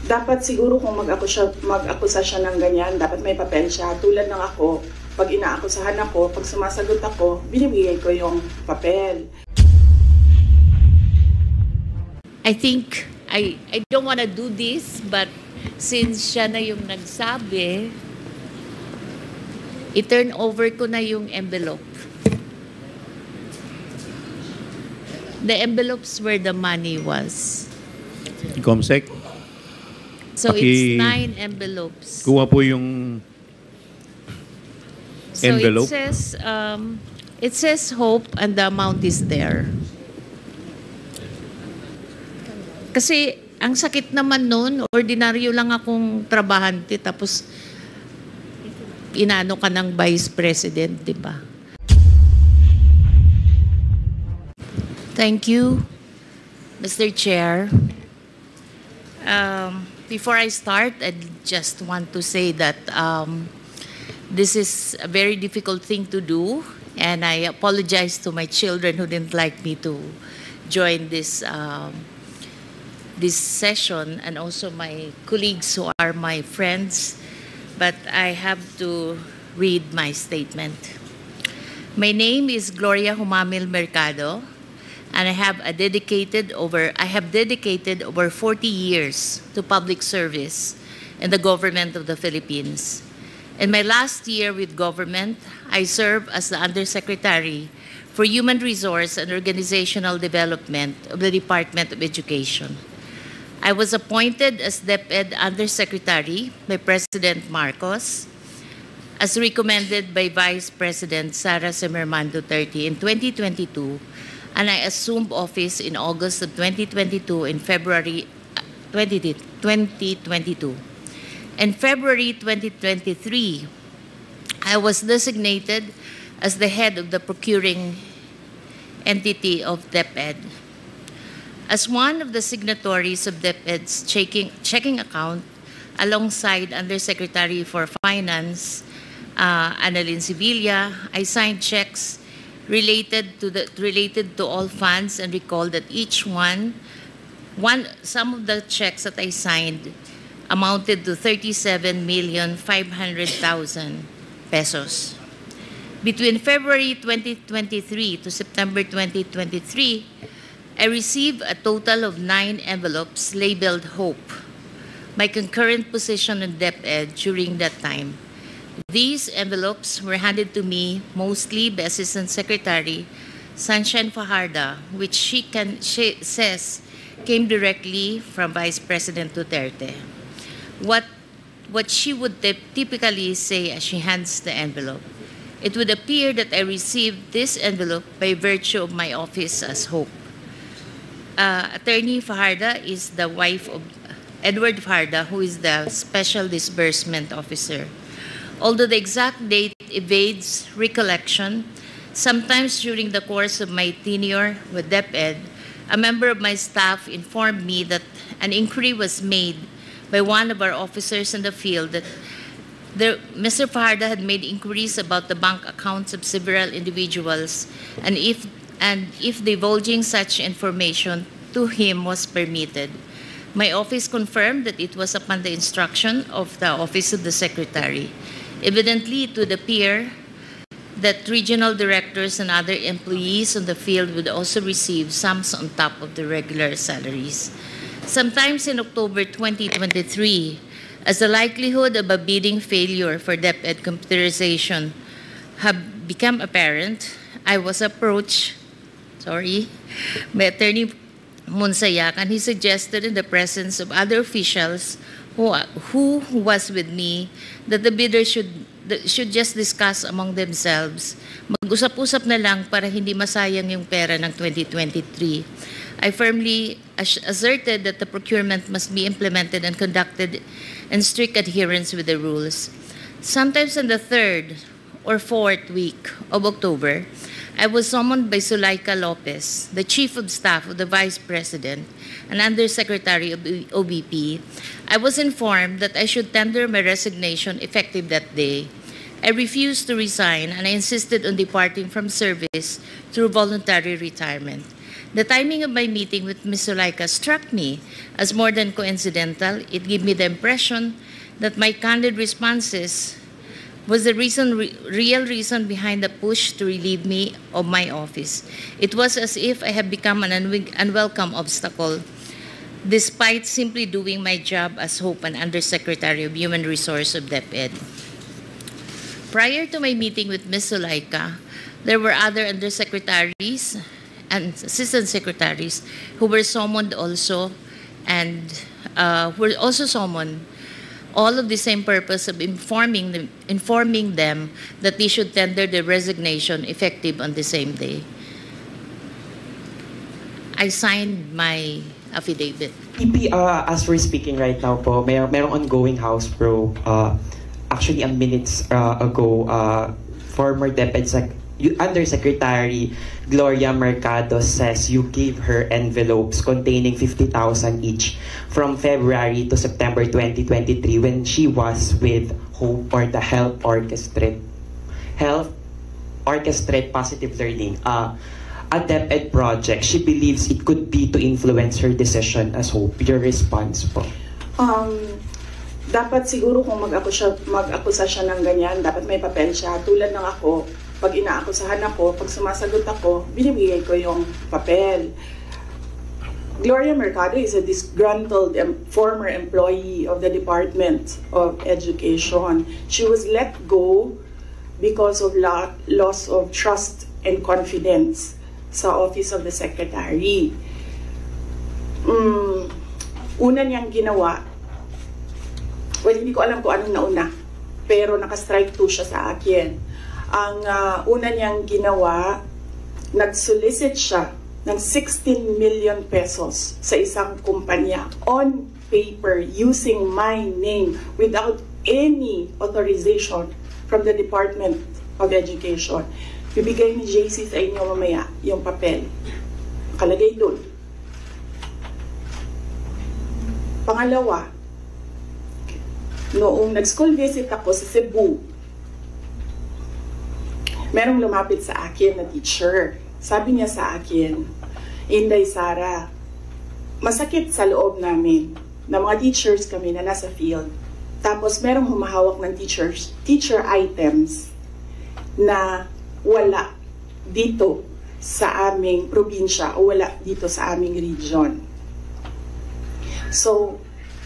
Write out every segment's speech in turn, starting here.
dapat siguro kung mag-akusa siya ng ganyan, dapat may papel siya. Tulad ng ako, pag inaakusahan ako, pag sumasagot ako, binibigay ko yung papel. I think, I don't want to do this, but since siya na yung nagsabi, i-turn over ko na yung envelope. The envelopes where the money was. Comsec? So it's 9 envelopes. Kuha po yung envelope. So it says hope and the amount is there. Kasi ang sakit naman nun, ordinaryo lang akong trabahante tapos inano ka ng vice president, di ba? Thank you, Mr. Chair. Before I start, I just want to say that this is a very difficult thing to do, and I apologize to my children who didn't like me to join this this session, and also my colleagues who are my friends, but I have to read my statement. My name is Gloria Humamil Mercado, and I have dedicated over 40 years to public service in the government of the Philippines. In my last year with government, I served as the Undersecretary for Human Resource and Organizational Development of the Department of Education. I was appointed as Deped Undersecretary by President Marcos, as recommended by Vice President Sara Duterte in 2022, and I assumed office in August of 2022 and February 2022. In February 2023, I was designated as the head of the procuring entity of Deped. As one of the signatories of Deped's checking account, alongside Undersecretary for Finance, Annalyn Sevilla, I signed checks related to all funds, and recall that some of the checks that I signed amounted to 37,500,000 pesos. Between February 2023 to September 2023, I received a total of 9 envelopes labeled Hope, my concurrent position in Deped during that time. These envelopes were handed to me mostly by Assistant Secretary Sunshine Fajarda, which she says came directly from Vice President Duterte. What she would typically say as she hands the envelope. It would appear that I received this envelope by virtue of my office as Hope. Attorney Fajarda is the wife of Edward Fajarda, who is the Special Disbursement Officer. Although the exact date evades recollection, sometimes during the course of my tenure with Deped, a member of my staff informed me that an inquiry was made by one of our officers in the field that Mr. Fajarda had made inquiries about the bank accounts of several individuals, and if divulging such information to him was permitted. My office confirmed that it was upon the instruction of the Office of the Secretary. Evidently, it would appear that regional directors and other employees on the field would also receive sums on top of the regular salaries. Sometimes in October 2023, as the likelihood of a bidding failure for Deped computerization have become apparent, I was approached by Attorney Monsayak, and he suggested in the presence of other officials who was with me that the bidders should just discuss among themselves. Mag-usap-usap na lang para hindi masayang yung pera ng 2023. I firmly asserted that the procurement must be implemented and conducted in strict adherence with the rules. Sometimes in the 3rd or 4th week of October, I was summoned by Zulaika Lopez, the Chief of Staff of the Vice President and Undersecretary of the OBP. I was informed that I should tender my resignation effective that day. I refused to resign, and I insisted on departing from service through voluntary retirement. The timing of my meeting with Ms. Zuleika struck me as more than coincidental. It gave me the impression that my candid responses was the real reason behind the push to relieve me of my office. It was as if I had become an unwelcome obstacle, despite simply doing my job as Hope and Undersecretary of Human Resources of Deped. Prior to my meeting with Ms. Zuleika, there were other undersecretaries and assistant secretaries who were summoned also, and were also summoned, all of the same purpose of informing them that they should tender their resignation effective on the same day. I signed my affidavit. As we're speaking right now po, merong ongoing House Pro. Actually, minutes ago, former Deped Undersecretary Gloria Mercado says you gave her envelopes containing 50,000 each from February to September 2023 when she was with Hope, or the Health Orchestrate Positive Learning, a Deped project. She believes it could be to influence her decision as Hope. Your response po? Dapat siguro kung mag-akusa siya ng ganyan, dapat may papel siya. Tulad ng ako, pag inaakusahan ako, pag sumasagot ako, binibigay ko yung papel. Gloria Mercado is a disgruntled former employee of the Department of Education. She was let go because of loss of trust and confidence sa Office of the Secretary. Una niyang ginawa, well, hindi ko alam kung anong nauna, pero naka-strike 2 siya sa akin. Ang una niyang ginawa, nag-solicit siya ng 16 million pesos sa isang kumpanya on paper using my name without any authorization from the Department of Education. Bibigay ni JC sa inyo mamaya yung papel. Nakalagay doon. Pangalawa, noong nag-school visit ako sa Cebu, merong lumapit sa akin na teacher. Sabi niya sa akin, Inday Sara, masakit sa loob namin na mga teachers kami na nasa field. Tapos merong humahawak ng teacher items na wala dito sa aming probinsya o wala dito sa aming region. So,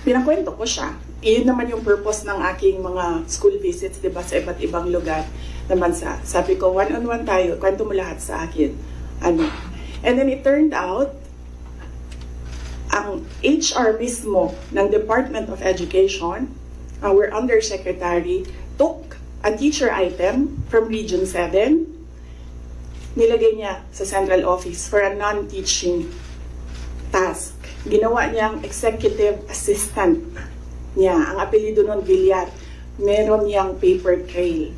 pinakwento ko siya. Iyon naman yung purpose ng aking mga school visits, diba, sa iba't ibang lugar na bansa. Sabi ko, one-on-one tayo, kwento mo lahat sa akin. And then it turned out, ang HR mismo ng Department of Education, our Undersecretary, took a teacher item from Region 7, nilagay niya sa central office for a non-teaching task. Ginawa niyang executive assistant niya. Ang apelido nun, Villar. Meron niyang paper trail.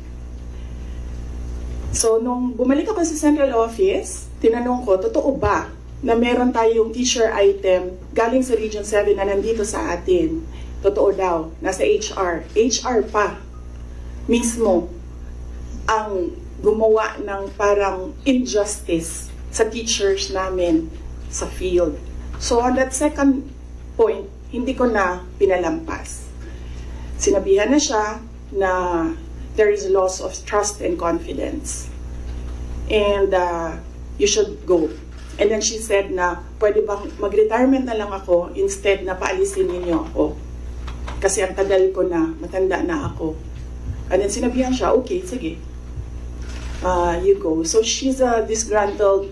So, nung bumalik ako sa central office, tinanong ko, totoo ba na meron tayong teacher item galing sa Region 7 na nandito sa atin? Totoo daw, nasa HR. HR pa mismo ang gumawa ng parang injustice sa teachers namin sa field. So, on that second point, hindi ko na pinalampas. Sinabihan na siya na there is loss of trust and confidence. And you should go. And then she said na, pwede bang mag-retirement na lang ako instead na paalisin ninyo ako. Kasi ang tagal ko na, matanda na ako. And then sinabihan siya, okay, sige. You go. So she's a disgruntled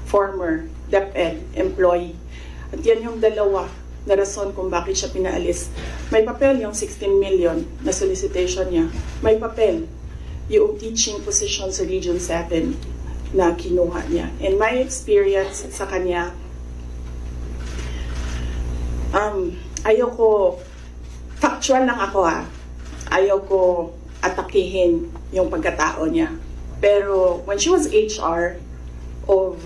former Deped employee. At yan yung dalawa na rason kung bakit siya pinaalis. May papel yung 16 million na solicitation niya. May papel yung teaching position sa Region 7 na kinuha niya. In my experience sa kanya, ayoko, factual lang ako ayoko atakihin yung pagkatao niya. Pero when she was HR of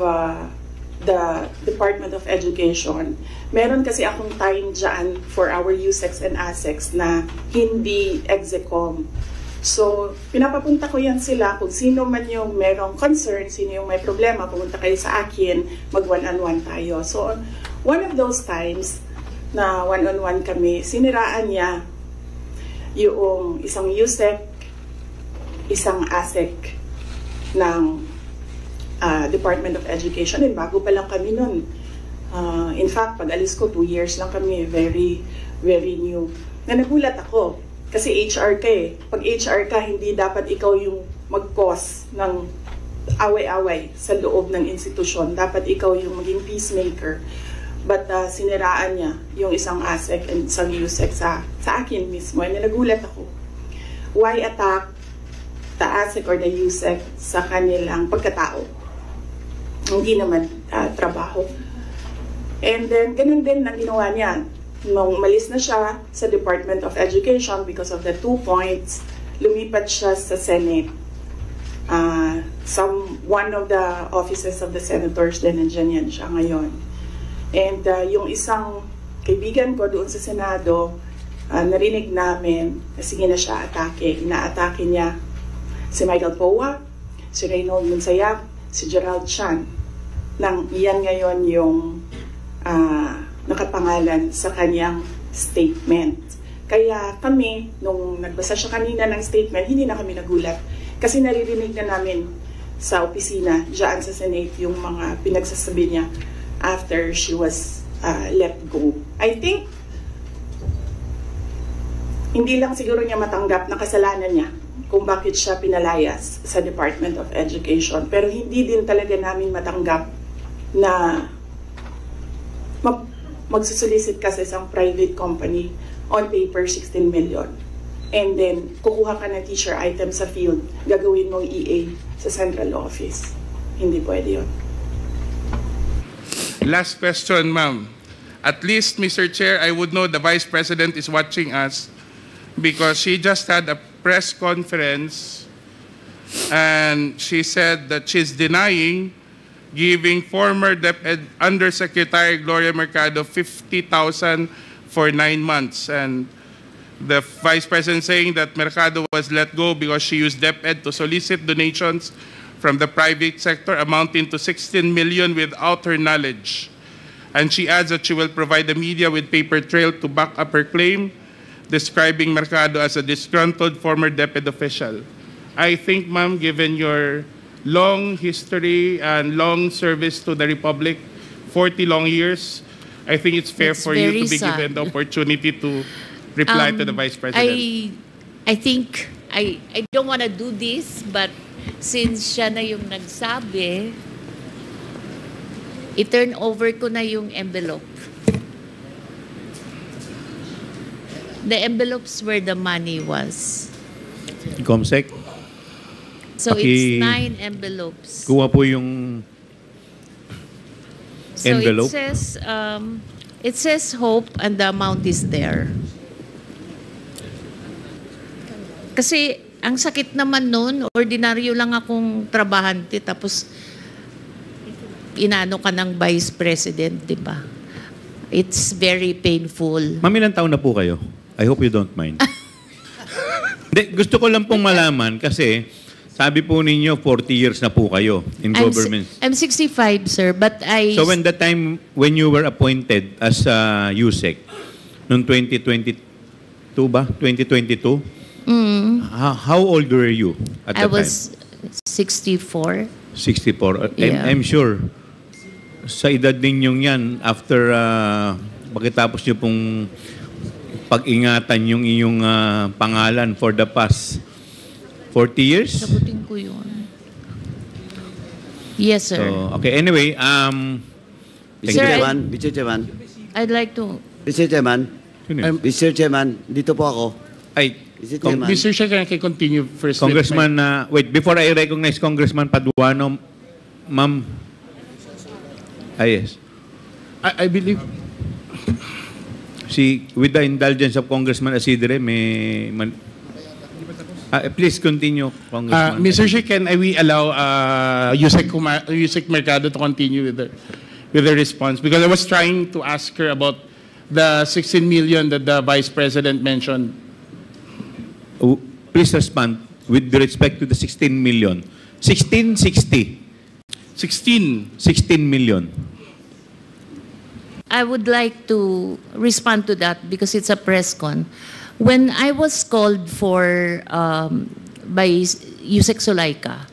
the Department of Education, meron kasi akong time dyan for our Usec and Assecs na hindi execom. So, pinapapunta ko yan sila kung sino man yung merong concern, sino yung may problema, pumunta kayo sa akin, mag one-on-one tayo. So, one of those times na one-on-one kami, siniraan niya yung isang Usec, isang Asec ng Department of Education. And bago pa lang kami nun. In fact, pag alis ko, 2 years lang kami, very, very new. Na nagulat ako. Kasi HR ka eh. Pag HR ka, hindi dapat ikaw yung mag-cause ng away-away sa loob ng institusyon. Dapat ikaw yung maging peacemaker. But siniraan niya yung isang ASEC and isang USEC sa akin mismo. And nagulat ako. Why attack the ASEC or the USEC sa kanilang pagkatao? Hindi naman trabaho. And then, ganun din ang ginawa niya. Nung malis na siya sa Department of Education because of the 2 points, lumipat siya sa Senate. One of the offices of the senators din, nandiyan yan siya ngayon. And yung isang kaibigan ko doon sa Senado, narinig namin na sige na siya atake. Inaatake niya si Michael Poa, si Reynold Munsayag, si Gerald Chan. Iyan ngayon yung nakapangalan sa kanyang statement. Kaya kami, nung nagbasa siya kanina ng statement, hindi na kami nagulat. Kasi naririnig na namin sa opisina, dyan sa Senate, yung mga pinagsasabi niya after she was let go. I think, hindi lang siguro niya matanggap na kasalanan niya kung bakit siya pinalayas sa Department of Education. Pero hindi din talaga namin matanggap na magsusolicit ka sa isang private company on paper 16 million. And then, kukuha ka ng teacher item sa field, gagawin mong EA sa central office. Hindi pwede yun. Last question, ma'am. At least, Mr. Chair, I would know the Vice President is watching us because she just had a press conference and she said that she's denying giving former Deped Undersecretary Gloria Mercado 50,000 for 9 months. And the Vice President saying that Mercado was let go because she used Deped to solicit donations from the private sector amounting to 16 million without her knowledge. And she adds that she will provide the media with paper trail to back up her claim, describing Mercado as a disgruntled former Deped official. I think, ma'am, given your long history and long service to the Republic, 40 long years, I think it's fair for you to be given the opportunity to reply to the Vice President. I think, I don't want to do this, but since siya na yung nagsabi, i-turn over ko na yung envelope. The envelopes where the money was. Comsec, So it's 9 envelopes. kuha po yung envelope. So it says hope and the amount is there. Kasi ang sakit naman nun, ordinaryo lang akong trabahante tapos inano ka ng Vice President, di ba? It's very painful. Ma'am, ilang taon na po kayo? I hope you don't mind. Gusto ko lang pong malaman kasi sabi po ninyo 40 years na po kayo in government. I'm 65, sir, but I... So when you were appointed as USEC noong 2022 ba? 2022? How old were you at that time? I was 64. 64. Yeah. I'm sure sa edad ninyong yan, after pagkatapos nyo pong pag-ingatan yung iyong pangalan for the past 40 years? Sagutin ko yun. Yes, sir. So, okay, anyway, Mr. Chairman, I'd like to... Mr. Chairman, Mr. Chairman, dito po ako. Ay, Mr. Chairman. Mr. Chair, can I continue first? Congressman, wait, before I recognize Congressman Paduano, ma'am. Yes. I believe... With the indulgence of Congressman Asidre, please continue, Congressman. Mr. Chair, can we allow Usec Mercado to continue with the response? Because I was trying to ask her about the 16 million that the Vice President mentioned. please respond with respect to the 16 million. 1660. 16. 16 million. I would like to respond to that because it's a press con. When I was called for by Usec Sulaika,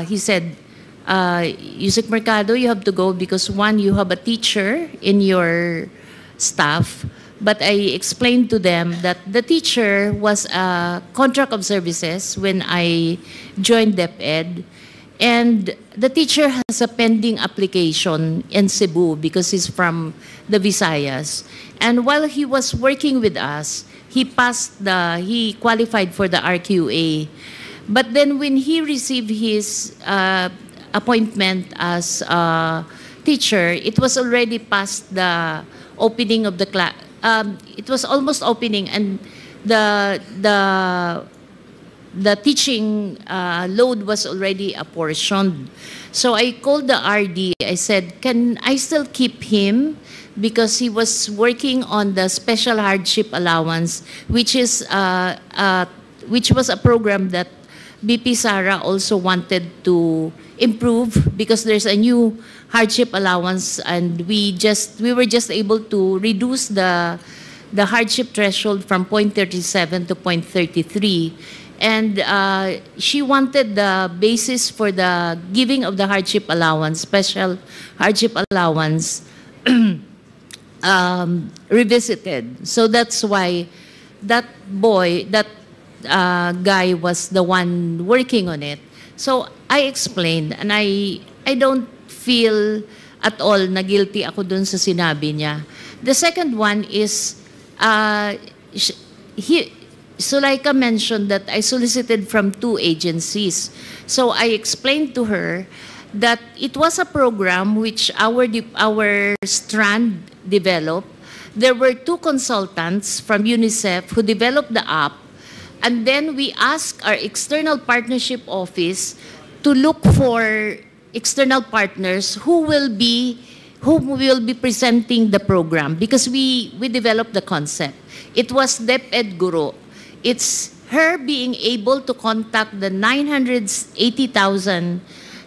he said, Usec Mercado, you have to go because one, you have a teacher in your staff. But I explained to them that the teacher was a contract of services when I joined Deped. And the teacher has a pending application in Cebu because he's from the Visayas. And while he was working with us, he qualified for the RQA. But then when he received his appointment as a teacher, it was already past the opening of the class. It was almost opening, and the teaching load was already apportioned. So I called the RD. I said, can I still keep him? Because he was working on the special hardship allowance, which was a program that BP Sara also wanted to improve because there's a new hardship allowance, and we were just able to reduce the hardship threshold from 0.37 to 0.33. And she wanted the basis for the giving of the hardship allowance, special hardship allowance, revisited. So that's why that guy was the one working on it. So I explained, and I don't feel at all na guilty ako dun sa sinabi niya. The second one is, Sulaika mentioned that I solicited from 2 agencies. So I explained to her that it was a program which our strand developed. There were 2 consultants from UNICEF who developed the app, and then we asked our external partnership office to look for external partners who will be presenting the program, because we developed the concept. It was Deped Guru. It's her being able to contact the 980,000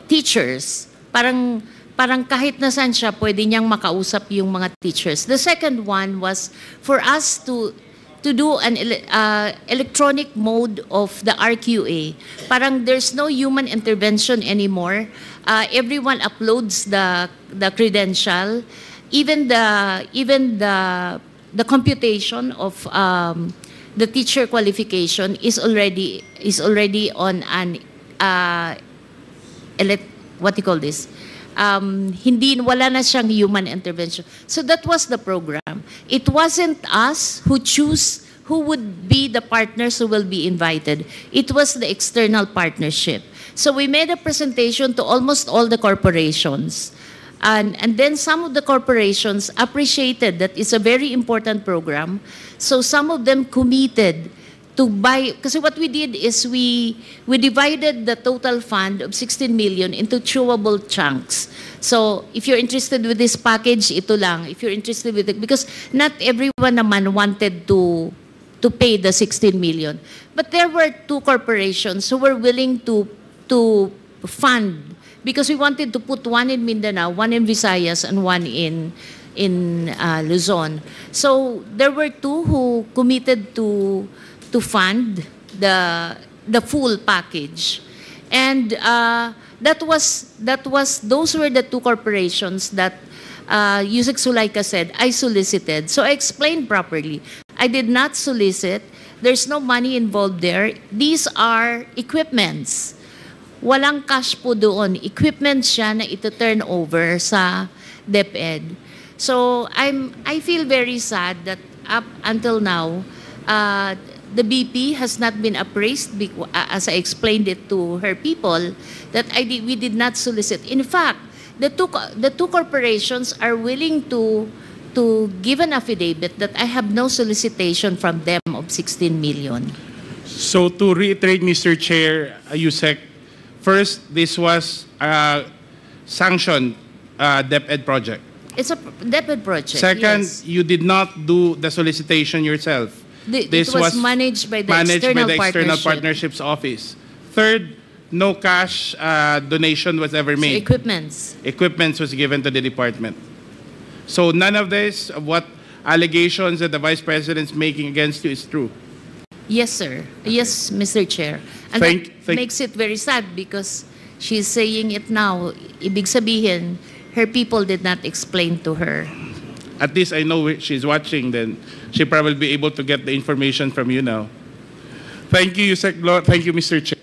teachers. Parang kahit nasan siya, pwede niyang makausap yung mga teachers. The second one was for us to do an electronic mode of the RQA. Parang there's no human intervention anymore. Everyone uploads the credential. Even the computation of the teacher qualification is already on an what do you call this? Wala na siyang human intervention. So that was the program. It wasn't us who choose who would be the partners who will be invited. It was the external partnership. So we made a presentation to almost all the corporations. And then some of the corporations appreciated that it's a very important program. So some of them committed to buy, kasi what we did is we divided the total fund of 16 million into chewable chunks. So if you're interested with this package, ito lang. If you're interested with it, because not everyone naman wanted to pay the 16 million. But there were 2 corporations who were willing to fund, because we wanted to put one in Mindanao, one in Visayas, and one in Luzon. So there were 2 who committed to fund the full package, and those were the 2 corporations that Usec Sulaika said I solicited. So I explained properly. I did not solicit. There's no money involved there. These are equipments. Walang cash po doon. Equipment siya na ito-turn over sa Deped. So I feel very sad that up until now, the BP has not been appraised, as I explained it to her people, that we did not solicit. In fact, the two corporations are willing to give an affidavit that I have no solicitation from them of 16 million. So to reiterate, Mr. Chair, Usec, first, this was a sanctioned DepEd project. It's a DepEd project. Second, yes. you did not do the solicitation yourself. It was managed by the External Partnerships Office. Third, no cash donation was ever made. Equipments was given to the department. So none of this, what allegations that the Vice President's making against you is true. Yes, sir. Yes, Mr. Chair. And that makes it very sad because she's saying it now. Ibig sabihin, her people did not explain to her. At least I know she's watching, then she probably be able to get the information from you now. Thank you, Usec. Thank you, Mr. Chair.